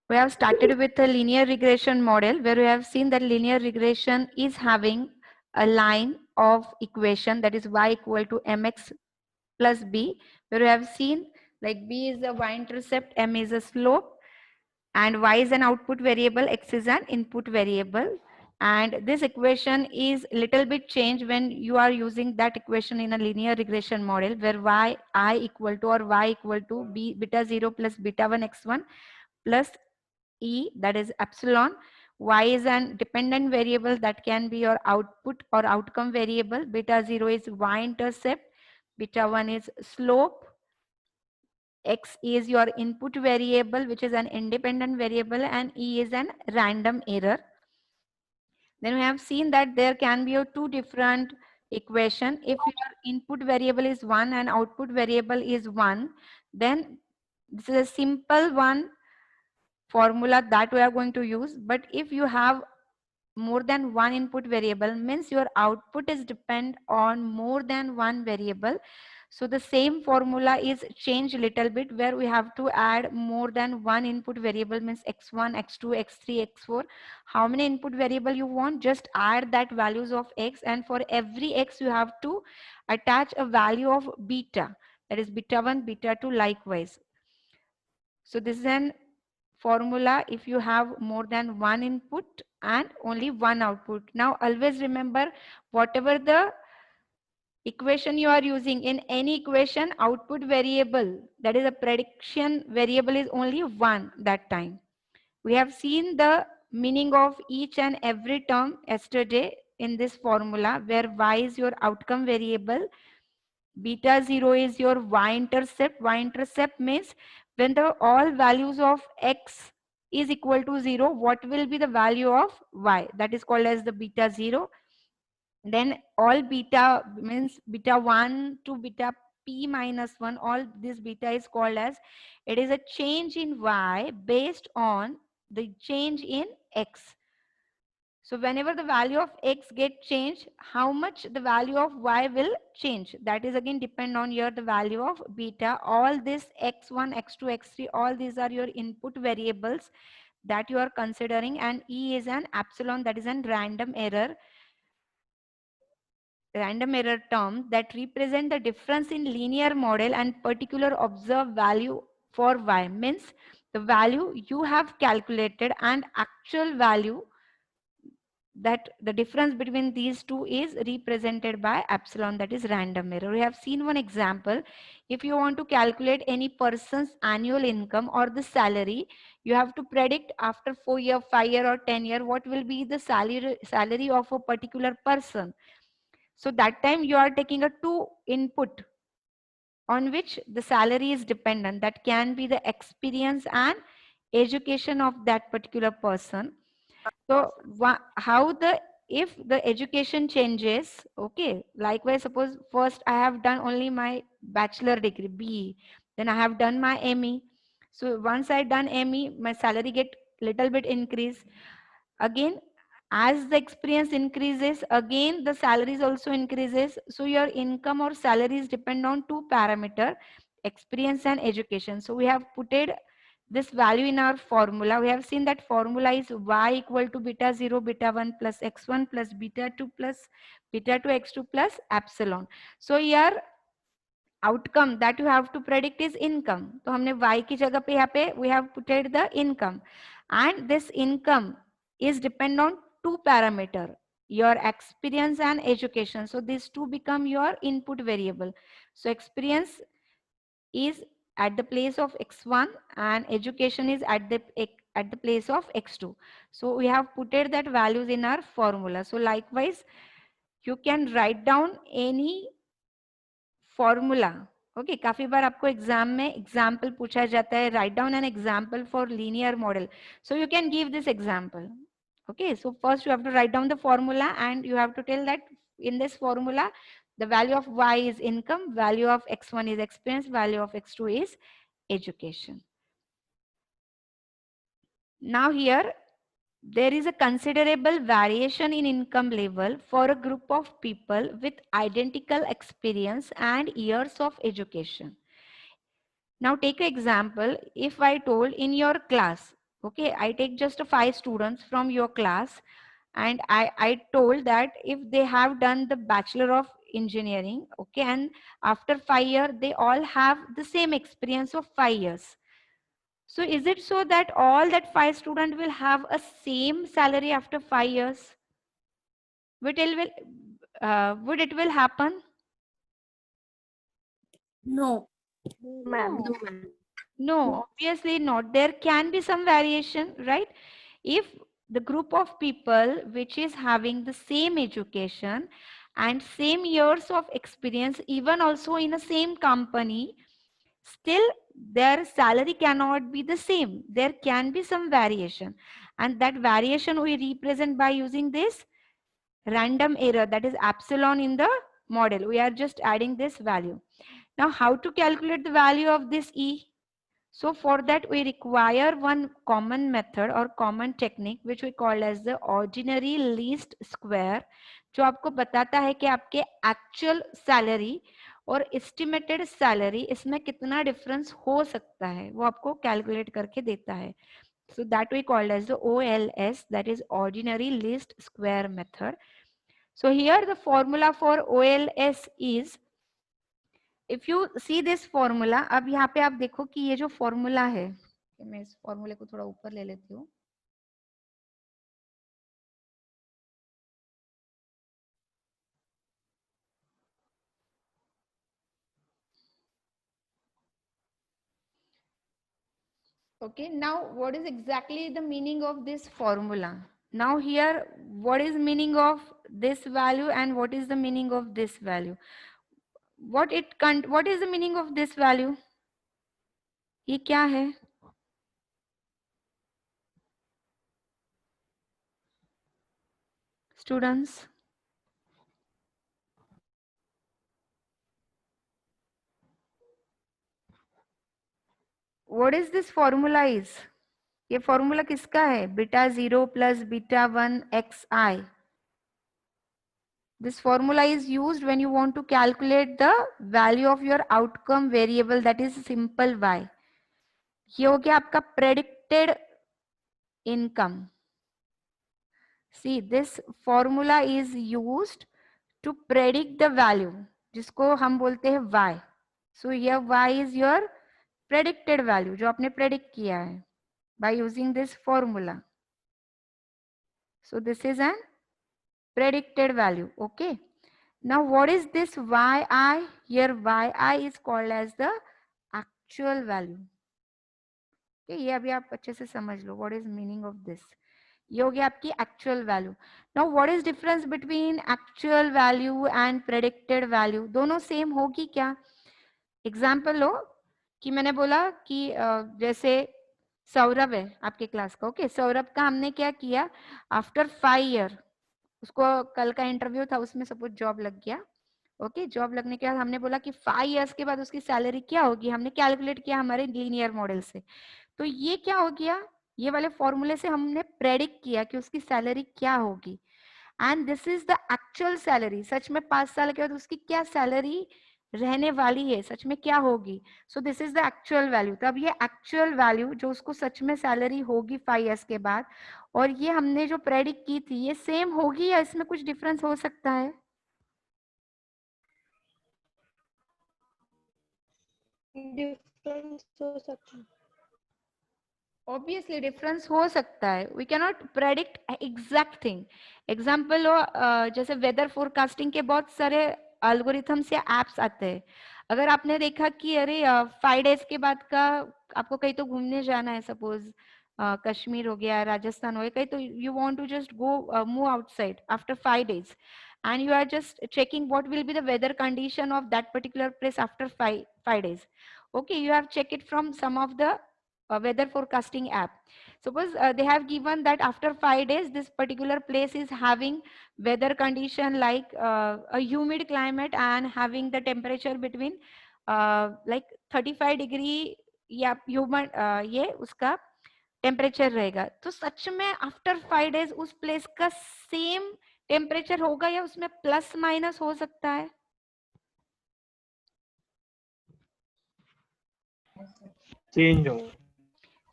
We have started with a linear regression model where we have seen that linear regression is having a line of equation, that is y equal to mx plus b, where we have seen like b is the y-intercept, m is a slope, and y is an output variable, x is an input variable. And this equation is little bit changed when you are using that equation in a linear regression model, where y I equal to or y equal to b beta 0 plus beta 1 x1 plus e, that is epsilon. Y is an dependent variable, that can be your output or outcome variable. Beta 0 is y-intercept, beta 1 is slope, x is your input variable which is an independent variable, and e is an random error. Then we have seen that there can be a two different equation. If your input variable is 1 and output variable is 1, then this is a simple one formula that we are going to use. But if you have more than one input variable, means your output is depend on more than one variable. So the same formula is changed little bit, where we have to add more than one input variable, means x1, x2, x3, x4. How many input variable you want, just add that values of x, and for every x you have to attach a value of beta, that is beta 1, beta 2, likewise. So this is an formula if you have more than one input and only one output. Now always remember, whatever the equation you are using, in any equation output variable, that is a prediction variable, is only one that time. We have seen the meaning of each and every term yesterday in this formula, where y is your outcome variable, beta 0 is your y-intercept. Y-intercept means when the all values of x is equal to 0, what will be the value of y? That is called as the beta 0. Then all beta means beta 1 to beta p minus 1, all this beta is called as, it is a change in y based on the change in x. So whenever the value of x get changed, how much the value of y will change? That is again depend on your the value of beta. All this x1, x2, x3, all these are your input variables that you are considering, and e is an epsilon, that is an random error term that represent the difference in linear model and particular observed value for y, means the value you have calculated and actual value, that the difference between these two is represented by epsilon, that is random error. We have seen one example. If you want to calculate any person's annual income or the salary, you have to predict after 4 year, 5 year or 10 year what will be the salary of a particular person. So that time you are taking a two input on which the salary is dependent, that can be the experience and education of that particular person. So how the, if the education changes, okay, likewise suppose first I have done only my bachelor degree BE, then I have done my ME. So once I done ME, my salary get little bit increase. Again, as the experience increases, again the salaries also increases. So your income or salaries depend on two parameter, experience and education. So we have put it this value in our formula. We have seen that formula is y equal to beta 0 beta 1 plus x1 plus beta 2 plus beta 2 x2 plus epsilon. So here outcome that you have to predict is income. तो हमने y की जगह पे यहाँ पे we have put it the income, and this income is depend on two parameter, your experience and education. So these two become your input variable. So experience is at the place of x1 and education is at the place of x2. So we have put it that values in our formula. So likewise you can write down any formula. Okay, काफी बार आपको exam में example पूछा जाता है, write down an example for linear model. So you can give this example. Okay, so first you have to write down the formula and you have to tell that in this formula the value of y is income, value of x1 is experience, value of x2 is education. Now here there is a considerable variation in income level for a group of people with identical experience and years of education. Now take an example. If I told in your class Okay, I take just 5 students from your class, and I told that if they have done the Bachelor of Engineering, okay, and after 5 years they all have the same experience of 5 years. So is it so that all that 5 students will have a same salary after 5 years? Would it will happen? No. No. No, obviously not. There can be some variation, right? If the group of people which is having the same education and same years of experience, even also in a same company, still their salary cannot be the same. There can be some variation, and that variation we represent by using this random error, that is epsilon in the model. We are just adding this value. Now how to calculate the value of this E? So for that we require one common method or common technique which we call as the ordinary least square, जो आपको बताता है कि आपके actual salary और estimated salary इसमें कितना difference हो सकता है, वो आपको calculate करके देता है. So that we call as the OLS, that is ordinary least square method. So here the formula for OLS is, if you see this formula, अब यहाँ पे आप देखो कि ये जो फॉर्मूला है, मैं इस फॉर्मूले को थोड़ा ऊपर ले लेती हूँ. Okay, now what is exactly the meaning of this formula? Now here, what is meaning of this value and what is the meaning of this value? What is the meaning of this value? ये क्या है? Students, what is this formula is? ये formula किसका है? Beta 0 plus beta 1 xi. This formula is used when you want to calculate the value of your outcome variable, that is simple y. ये हो गया आपका predicted income. See, this formula is used to predict the value, जिसको हम बोलते हैं y. So here y is your predicted value, जो आपने predict किया है by using this formula. So this is an predicted value. Okay. Now what is this yi? Here yi is called as the actual value. Okay, ये अभी आप अच्छे से समझ लो. What is meaning of this? ये हो गया आपकी actual value. Now what is difference between actual value and predicted value? दोनों same होगी क्या? Example लो कि मैंने बोला कि जैसे सौरभ है आपके क्लास का. ओके, सौरभ का हमने क्या किया, आफ्टर 5 ईयर उसको कल का इंटरव्यू था, उसमें सपोज जॉब लग गया. ओके, जॉब लगने के बाद हमने बोला कि 5 इयर्स के बाद उसकी सैलरी क्या होगी, हमने कैलकुलेट किया हमारे लीनियर मॉडल से. तो ये क्या हो गया, ये वाले फॉर्मूले से हमने प्रेडिक्ट किया कि उसकी सैलरी क्या होगी. And this is the actual salary. सच में 5 साल के बाद उसकी क्या सैलरी रहने वाली है, सच में क्या होगी. So this is the actual value. तब ये एक्चुअल वैल्यू जो उसको सच में सैलरी होगी 5 इयर्स के बाद, और ये हमने जो प्रेडिक्ट की थी, ये सेम होगी या इसमें कुछ डिफरेंस हो सकता है? डिफरेंस हो सकता है. ऑब्वियसली डिफरेंस हो सकता है. We can not predict exact thing. Example जैसे वेदर फोरकास्टिंग के बहुत सारे अल्गोरिथम्स या एप्स आते हैं. अगर आपने देखा कि अरे 5 डेज के बाद का आपको कहीं तो घूमने जाना है, सपोज कश्मीर हो गया, राजस्थान हो गया कहीं, तो you want to just go move outside after 5 days and you are just checking what will be the weather condition of that particular place after 5 days. Okay, you have checked it from some of the weather forecasting app. Suppose they have given that after 5 days this particular place is having weather condition like a humid climate and having the temperature between like 35 degree या human ये उसका temperature रहेगा. तो सच में after 5 days उस place का same temperature होगा या उसमें प्लस माइनस हो सकता है? चेंज हो.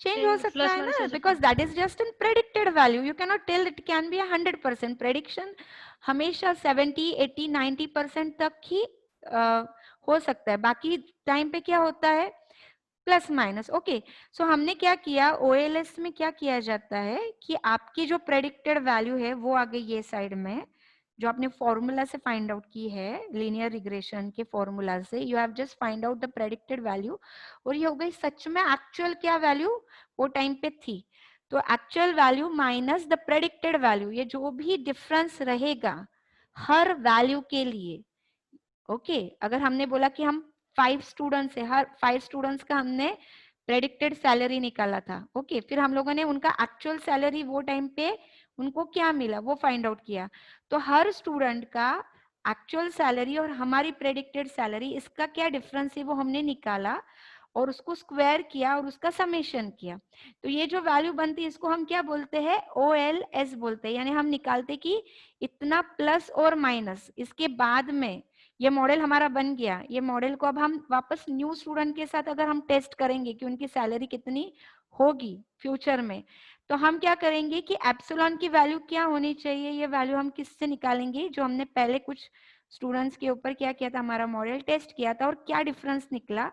चेंज हो सकता है ना, because that is just in predicted value. You can not tell it can be 100%. Prediction हमेशा 70, 80, 90% तक ही हो सकता है. बाकी टाइम पे क्या होता है, प्लस माइनस. ओके, सो हमने क्या किया, ओएलएस में क्या किया जाता है कि आपकी जो प्रेडिक्टेड वैल्यू है वो आ गई ये साइड में, जो आपने फॉर्मूला से फाइंड आउट की है, लीनियर रिग्रेशन के फॉर्मूला से. You have just find out the predicted value, और ये हो गई सच में एक्चुअल क्या वैल्यू वो टाइम पे थी. तो actual value minus the predicted value, ये जो भी डिफरेंस रहेगा हर वैल्यू के लिए. ओके, अगर हमने बोला कि हम 5 स्टूडेंट्स है, हर 5 स्टूडेंट्स का हमने प्रेडिक्टेड सैलरी निकाला था. ओके, फिर हम लोगों ने उनका एक्चुअल सैलरी वो टाइम पे उनको क्या मिला वो फाइंड आउट किया. तो हर स्टूडेंट का एक्चुअल सैलरी और हमारी प्रेडिक्टेड सैलरी, इसका क्या डिफरेंस है वो हमने निकाला और उसको स्क्वायर किया और उसका समेशन किया. तो ये जो वैल्यू बनती है इसको हम क्या बोलते हैं, OLS बोलते हैं. यानी हम निकालते कि इतना प्लस और माइनस, इसके बाद में ये मॉडल हमारा बन गया. ये मॉडल को अब हम वापस न्यू स्टूडेंट के साथ अगर हम टेस्ट करेंगे कि उनकी सैलरी कितनी होगी फ्यूचर में, तो हम क्या करेंगे कि एप्सिलॉन की वैल्यू क्या होनी चाहिए, ये वैल्यू हम किससे निकालेंगे, जो हमने पहले कुछ स्टूडेंट्स के ऊपर क्या किया था, हमारा मॉडल टेस्ट किया था और क्या डिफरेंस निकला,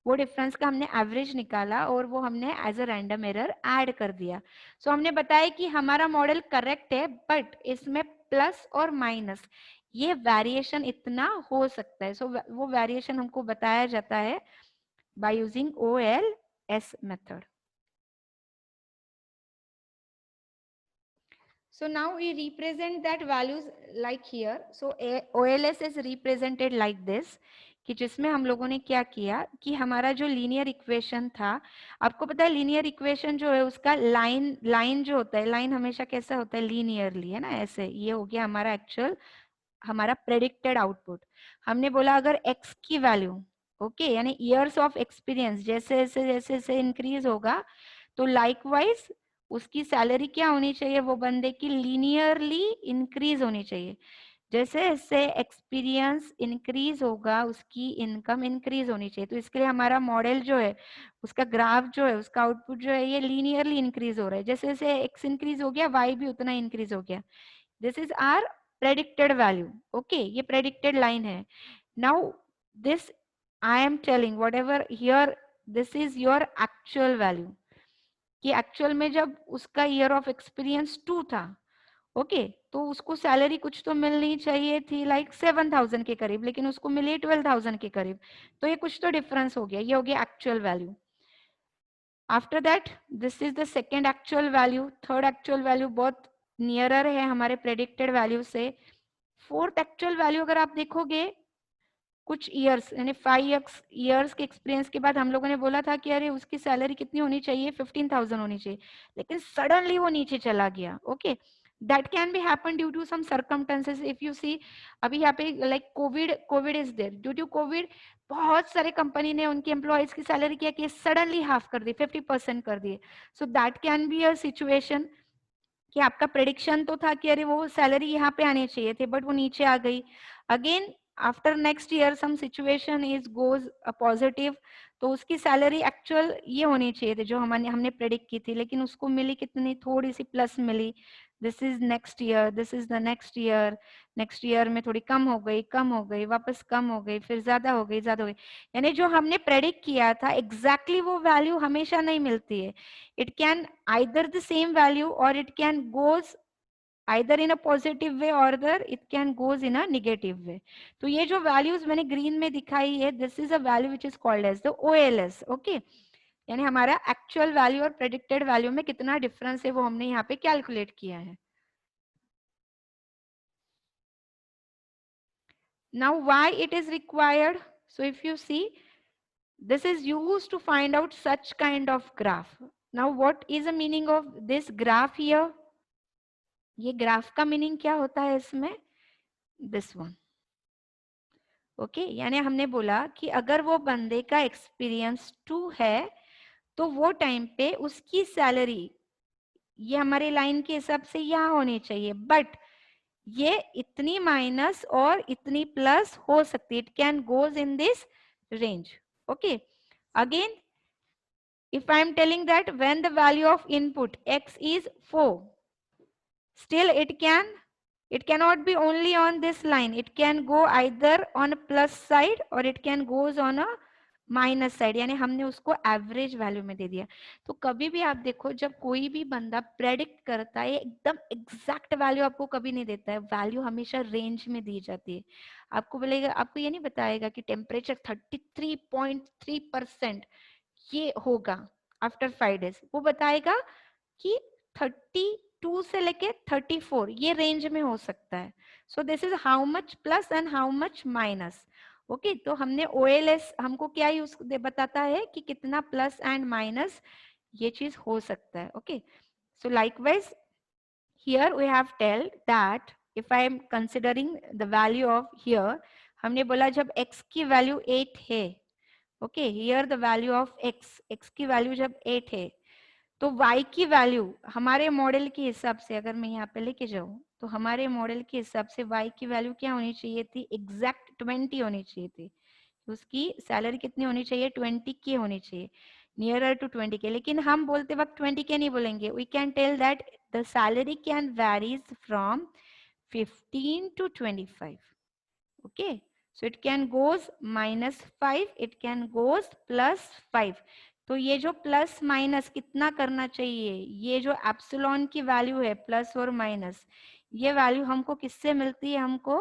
वो डिफरेंस का हमने एवरेज निकाला और वो हमने as a random error add कर दिया. सो हमने बताया कि हमारा मॉडल करेक्ट है, बट इसमें प्लस और माइनस ये वेरिएशन इतना हो सकता है. सो वो वेरिएशन हमको बताया जाता है by using OLS method. So now we represent that values like here. So OLS is represented like this, कि जिसमें हम लोगों ने क्या किया कि हमारा जो लीनियर इक्वेशन था, आपको पता है लीनियर इक्वेशन जो है उसका लाइन जो होता है, लाइन हमेशा कैसा होता है, लीनियरली, है ना, ऐसे. ये हो गया हमारा एक्चुअल, हमारा प्रेडिक्टेड आउटपुट. हमने बोला अगर x की वैल्यू, ओके, यानी ईयर्स ऑफ एक्सपीरियंस जैसे जैसे जैसे जैसे इंक्रीज होगा, तो लाइकवाइज उसकी सैलरी क्या होनी चाहिए, वो बंदे की लीनियरली इंक्रीज होनी चाहिए. जैसे जैसे एक्सपीरियंस इंक्रीज होगा उसकी इनकम इंक्रीज होनी चाहिए. तो इसके लिए हमारा मॉडल जो है उसका ग्राफ जो है, उसका आउटपुट जो है, ये लीनियरली इंक्रीज हो रहा है. जैसे जैसे x इंक्रीज हो गया y भी उतना इंक्रीज हो गया. This is our predicted value. Okay, ये predicted line है. Now this I am telling whatever here, this is your actual value, कि एक्चुअल में जब उसका ईयर ऑफ एक्सपीरियंस 2 था, ओके, तो उसको सैलरी कुछ तो मिलनी चाहिए थी लाइक 7,000 के करीब, लेकिन उसको मिली 12,000 के करीब. तो ये कुछ तो डिफरेंस हो गया, ये हो गया actual value. After that this is the second actual value. Third actual value बहुत नियरर है हमारे प्रेडिक्टेड वैल्यू से. फोर्थ एक्चुअल वैल्यू अगर आप देखोगे, कुछ ईयर्स यानी 5 ईयर्स के एक्सपीरियंस के बाद हम लोगों ने बोला था कि अरे उसकी सैलरी कितनी होनी चाहिए, 15,000 होनी चाहिए, लेकिन सडनली वो नीचे चला गया. Okay, that can be happen due to some circumstances. If you see, अभी यहाँ पे like covid is there, due to covid बहुत सारे कंपनी ने उनकी एम्प्लॉयज की सैलरी क्या की, सडनली हाफ कर दी, 50% कर दिए. So that can be a situation कि आपका प्रेडिक्शन तो था कि अरे वो सैलरी यहाँ पे आनी चाहिए थे, बट वो नीचे आ गई. Again after next year some situation is goes positive, तो उसकी सैलरी एक्चुअल ये होनी चाहिए थी जो हमने प्रेडिक्ट की थी, लेकिन उसको मिली कितनी, थोड़ी सी प्लस मिली. This is next year, this is the next year. Next year में थोड़ी कम हो गई, कम हो गई, वापस कम हो गई, फिर ज्यादा हो गई, ज्यादा हो गई. यानी जो हमने प्रेडिक्ट किया था एग्जैक्टली वो वैल्यू हमेशा नहीं मिलती है. it can either the same value or it can goes either in a positive way or the it can goes in a negative way. तो ये जो values मैंने green में दिखाई है, this is a value which is called as the OLS. okay, यानी हमारा actual value और predicted value में कितना difference है वो हमने यहाँ पे calculate किया है. Now why it is required? So if you see, this is used to find out such kind of graph. Now what is the meaning of this graph here? ये ग्राफ का meaning क्या होता है इसमें, this one. Okay, यानी हमने बोला कि अगर वो बंदे का एक्सपीरियंस 2 है तो वो टाइम पे उसकी सैलरी ये हमारे लाइन के हिसाब से यहाँ होनी चाहिए, बट ये इतनी माइनस और इतनी प्लस हो सकती है. It can goes in this range. Okay, again if I am telling that when the value of input x is 4, still it cannot be only on this line, it can go either on a plus side or it can goes on a minus side, यानी हमने उसको average value में दे दिया। तो कभी भी आप देखो जब कोई भी बंदा प्रेडिक्ट करता है एकदम एग्जैक्ट वैल्यू आपको कभी नहीं देता है, वैल्यू हमेशा रेंज में दी जाती है। आपको बोलेगा, आपको ये नहीं बताएगा कि टेम्परेचर 33.3% ये होगा आफ्टर 5 डेज, वो बताएगा कि 32 से लेके 34 ये रेंज में हो सकता है। So this is how much plus and how much minus. Okay, तो हमने OLS हमको क्या यूज बताता है कि कितना प्लस एंड माइनस ये चीज हो सकता है। Okay, so likewise here we have told that if I am considering the value of here, हमने बोला जब x की वैल्यू 8 है, okay here the value of x की वैल्यू जब 8 है, तो y की वैल्यू हमारे मॉडल के हिसाब से अगर मैं यहाँ पे लेके जाऊं तो हमारे मॉडल के हिसाब से y की वैल्यू क्या होनी चाहिए थी, एग्जैक्ट 20 होनी चाहिए थी। उसकी सैलरी कितनी होनी चाहिए, 20 की होनी चाहिए, नियरर टू 20 के। लेकिन हम बोलते वक्त 20 के नहीं बोलेंगे, we can tell that the salary can varies from 15 to 25। okay, so it can goes -5, it can goes +5। तो ये जो प्लस माइनस कितना करना चाहिए, ये जो एप्सिलॉन की वैल्यू है प्लस और माइनस, ये वैल्यू हमको किससे मिलती है, हमको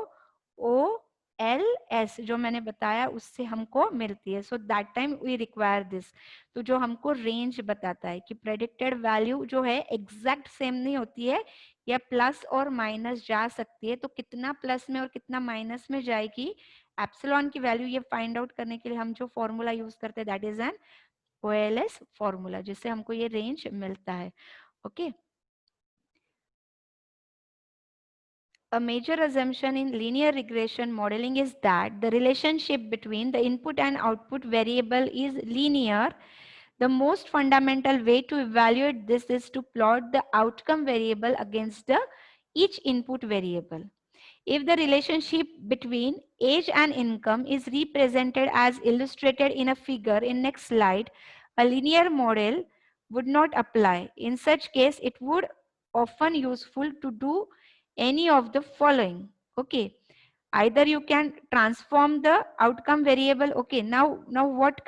OLS जो मैंने बताया उससे हमको मिलती है। So that time we require this. तो जो हमको रेंज बताता है कि प्रेडिक्टेड वैल्यू जो है एग्जैक्ट सेम नहीं होती है, या प्लस और माइनस जा सकती है, तो कितना प्लस में और कितना माइनस में जाएगी एप्सिलॉन की वैल्यू, ये फाइंड आउट करने के लिए हम जो फॉर्मूला यूज करते हैं that is an OLS formula, जिससे हमको ये रेंज मिलता है। Okay, a major assumption in linear regression modeling is that the relationship between the input and output variable is linear. The most fundamental way to evaluate this is to plot the outcome variable against the each input variable. If the relationship between age and income is represented as illustrated in a figure in next slide, a linear model would not apply. In such case, it would often useful to do any of the following. Okay, either you can transform the outcome variable. Okay, now what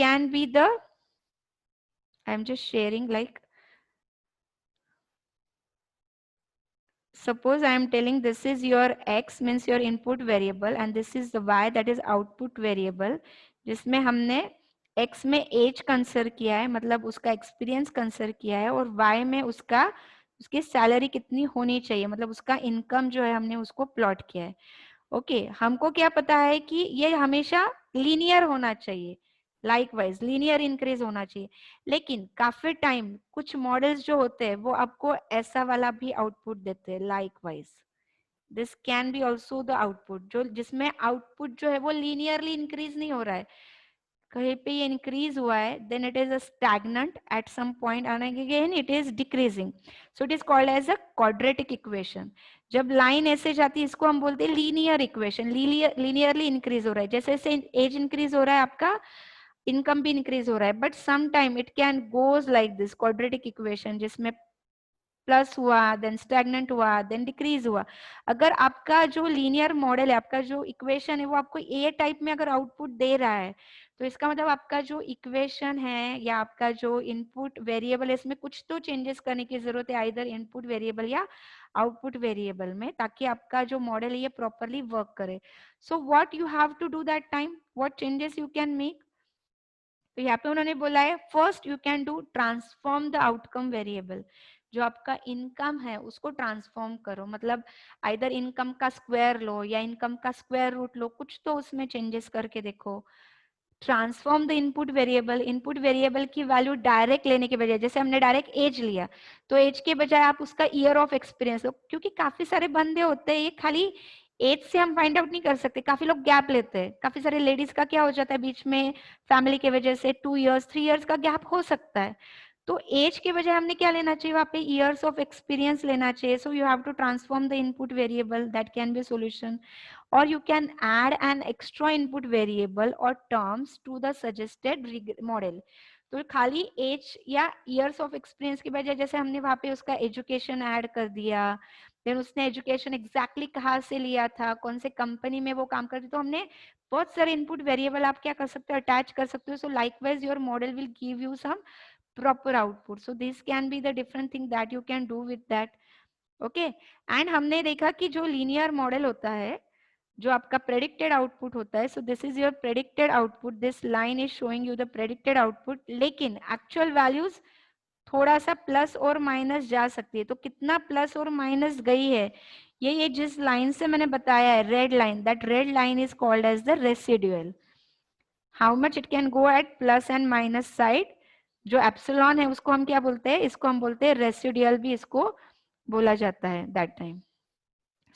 can be the, I'm just sharing, like suppose I am telling this is your x means your input variable and this is the y that is output variable, जिसमें हमने x में age consider किया है, मतलब उसका experience consider किया है, और y में उसकी सैलरी कितनी होनी चाहिए, मतलब उसका इनकम जो है हमने उसको प्लॉट किया है। ओके, हमको क्या पता है कि ये हमेशा लीनियर होना चाहिए, लाइकवाइज लीनियर इंक्रीज होना चाहिए। लेकिन काफी टाइम कुछ मॉडल्स जो होते हैं वो आपको ऐसा वाला भी आउटपुट देते हैं, likewise this can be also the output, जो जिसमें आउटपुट जो है वो लीनियरली इंक्रीज नहीं हो रहा है, कहीं पे ये इंक्रीज हुआ है, then it is a stagnant at some point and again it is decreasing, so it is called as a quadratic equation. जब लाइन ऐसे जाती है इसको हम बोलते हैं लीनियर इक्वेशन, लीनियरली इंक्रीज हो रहा है, जैसे जैसे एज इंक्रीज हो रहा है आपका इनकम भी इंक्रीज हो रहा है, but some time it can goes like this quadratic equation, जिसमें प्लस हुआ देन स्टैग्नेंट हुआ देन डिक्रीज हुआ। अगर आपका जो लीनियर मॉडल है, आपका जो इक्वेशन है वो आपको ए टाइप में अगर आउटपुट दे रहा है, तो इसका मतलब आपका जो इक्वेशन है या आपका जो इनपुट वेरिएबल है इसमें कुछ तो चेंजेस करने की जरूरत है, आइदर इनपुट वेरिएबल या आउटपुट वेरिएबल में, ताकि आपका जो मॉडल है ये प्रॉपरली वर्क करे। So what you have to do that time, what changes you can make, तो यहाँ पे उन्होंने बोला है first you can do transform the outcome variable, जो आपका इनकम है उसको ट्रांसफॉर्म करो, मतलब आइदर इनकम का स्क्वायर लो या इनकम का स्क्वायर रूट लो, कुछ तो उसमें चेंजेस करके देखो। ट्रांसफॉर्म द इनपुट वेरिएबल की वैल्यू डायरेक्ट लेने के बजाय, जैसे हमने डायरेक्ट एज लिया, तो एज के बजाय आप उसका ईयर ऑफ एक्सपीरियंस लो, क्योंकि काफी सारे बंदे होते हैं ये खाली एज से हम फाइंड आउट नहीं कर सकते, काफी लोग गैप लेते हैं, काफी सारे लेडीज का क्या हो जाता है बीच में फैमिली के वजह से 2 इयर्स 3 इयर्स का गैप हो सकता है, तो एज के बजाय हमने क्या लेना चाहिए वहां पे, ईयर्स ऑफ एक्सपीरियंस लेना चाहिए। So you have to transform the input variable, that can be solution, or you can add an extra input variable or terms to the suggested model। तो खाली एज या ईयर्स ऑफ एक्सपीरियंस की बजाय जैसे हमने वहां पे उसका एजुकेशन ऐड कर दिया, देन उसने एजुकेशन एग्जैक्टली कहाँ से लिया था, कौन से कंपनी में वो काम करती, तो हमने बहुत सारे इनपुट वेरिएबल आप क्या कर सकते हो, अटैच कर सकते हो. So likewise your model will give you some proper output. So this can be the different thing that you can do with that. Okay. And हमने देखा कि जो linear model होता है, जो आपका predicted output होता है, so this is your predicted output. This line is showing you the predicted output. लेकिन actual values थोड़ा सा प्लस और माइनस जा सकती है. तो कितना प्लस और माइनस गई है, ये जिस लाइन से मैंने बताया है, red line, that red line is called as the residual. How much it can go at plus and minus side. जो एप्सिलॉन है उसको हम क्या बोलते हैं, इसको हम बोलते हैं रेसिडुअल, भी इसको बोला जाता है that time.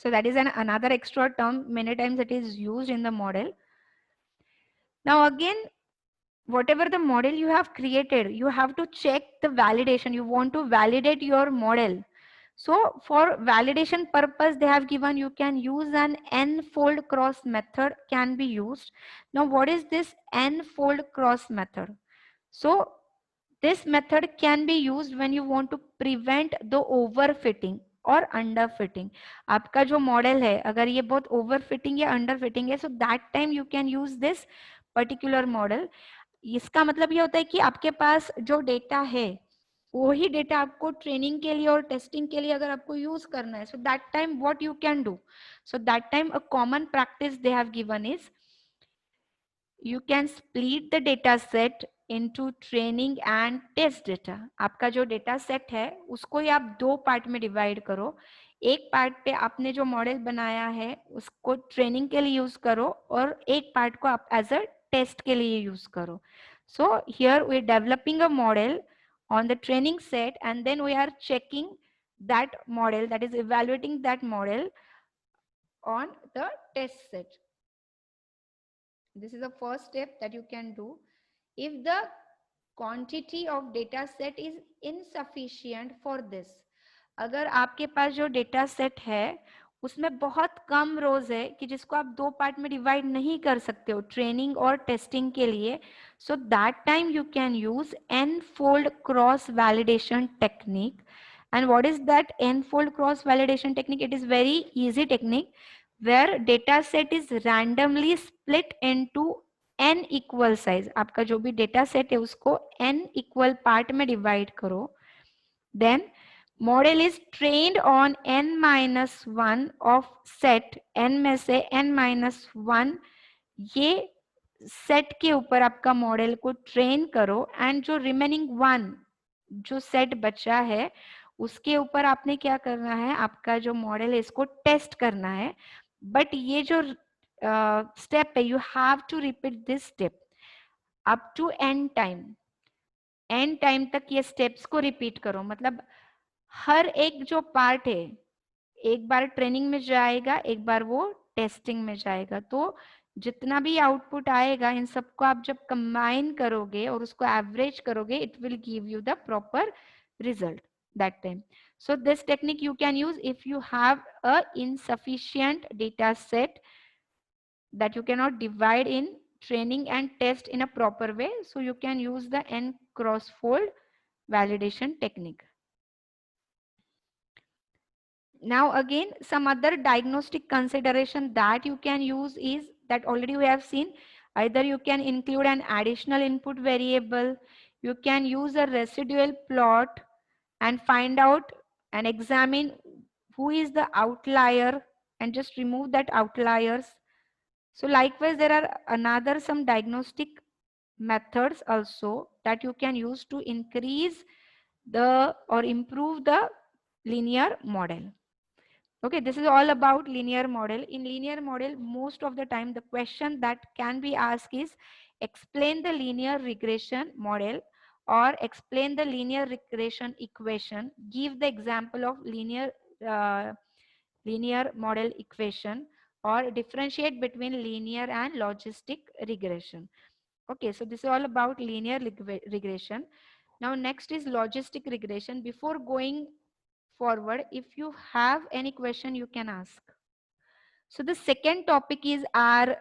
So that is an another extra term. Many times it is used in the model. Now again, whatever the model you have created, you have to check the validation. You want to validate your model. So for validation purpose, they have given you can use an n-fold cross method can be used. Now what is this n-fold cross method? So this method can be used when you want to prevent the overfitting और under fitting. आपका जो model है अगर ये बहुत over fitting या under fitting है, so that time you can use this particular model. इसका मतलब ये होता है कि आपके पास जो डेटा है वही डेटा आपको ट्रेनिंग के लिए और टेस्टिंग के लिए अगर आपको यूज करना है, so that time what you can do, so that time a common practice they have given is you can split the data set into training and test data. आपका जो डेटा सेट है उसको ही आप दो part में divide करो. एक part पे आपने जो मॉडल बनाया है उसको ट्रेनिंग के लिए यूज करो और एक पार्ट को आप एज अ टेस्ट के लिए यूज करो. So here we are developing a model on the training set and then we are checking that model, that is evaluating that model on the test set. This is the first step that you can do. If the quantity of data set is insufficient for this, अगर आपके पास जो data set है उसमें बहुत कम रोज है कि जिसको आप दो पार्ट में डिवाइड नहीं कर सकते हो ट्रेनिंग और टेस्टिंग के लिए, सो that time you can use N fold cross validation technique. And what is that n-fold cross validation technique? It is very easy technique where data set is randomly split into n equal size. आपका जो भी data set है उसको n equal part में divide करो. Then model is trained on n minus 1 of set, n में से n minus 1 ये सेट के ऊपर आपका मॉडल को ट्रेन करो एंड जो रिमेनिंग 1 जो सेट बचा है उसके ऊपर आपने क्या करना है, आपका जो मॉडल है इसको टेस्ट करना है. बट ये जो स्टेप है, you have to repeat this step up to n time. N time तक ये स्टेप्स को रिपीट करो. मतलब हर एक जो पार्ट है एक बार ट्रेनिंग में जाएगा, एक बार वो टेस्टिंग में जाएगा. तो जितना भी आउटपुट आएगा इन सबको आप जब कंबाइन करोगे और उसको एवरेज करोगे, it will give you the proper result that time. So this technique you can use if you have a insufficient data set that you cannot divide in training and test in a proper way. So you can use the n cross fold validation technique. Now again, some other diagnostic consideration that you can use is that already we have seen, either you can include an additional input variable, you can use a residual plot and find out and examine who is the outlier and just remove that outliers. So likewise, there are another some diagnostic methods also that you can use to increase the or improve the linear model. Okay, this is all about linear model. In linear model, most of the time the question that can be asked is explain the linear regression model or explain the linear regression equation. Give the example of linear model equation or differentiate between linear and logistic regression. Okay, so this is all about linear regression. Now next is logistic regression. Before going forward, if you have any question you can ask. So the second topic is our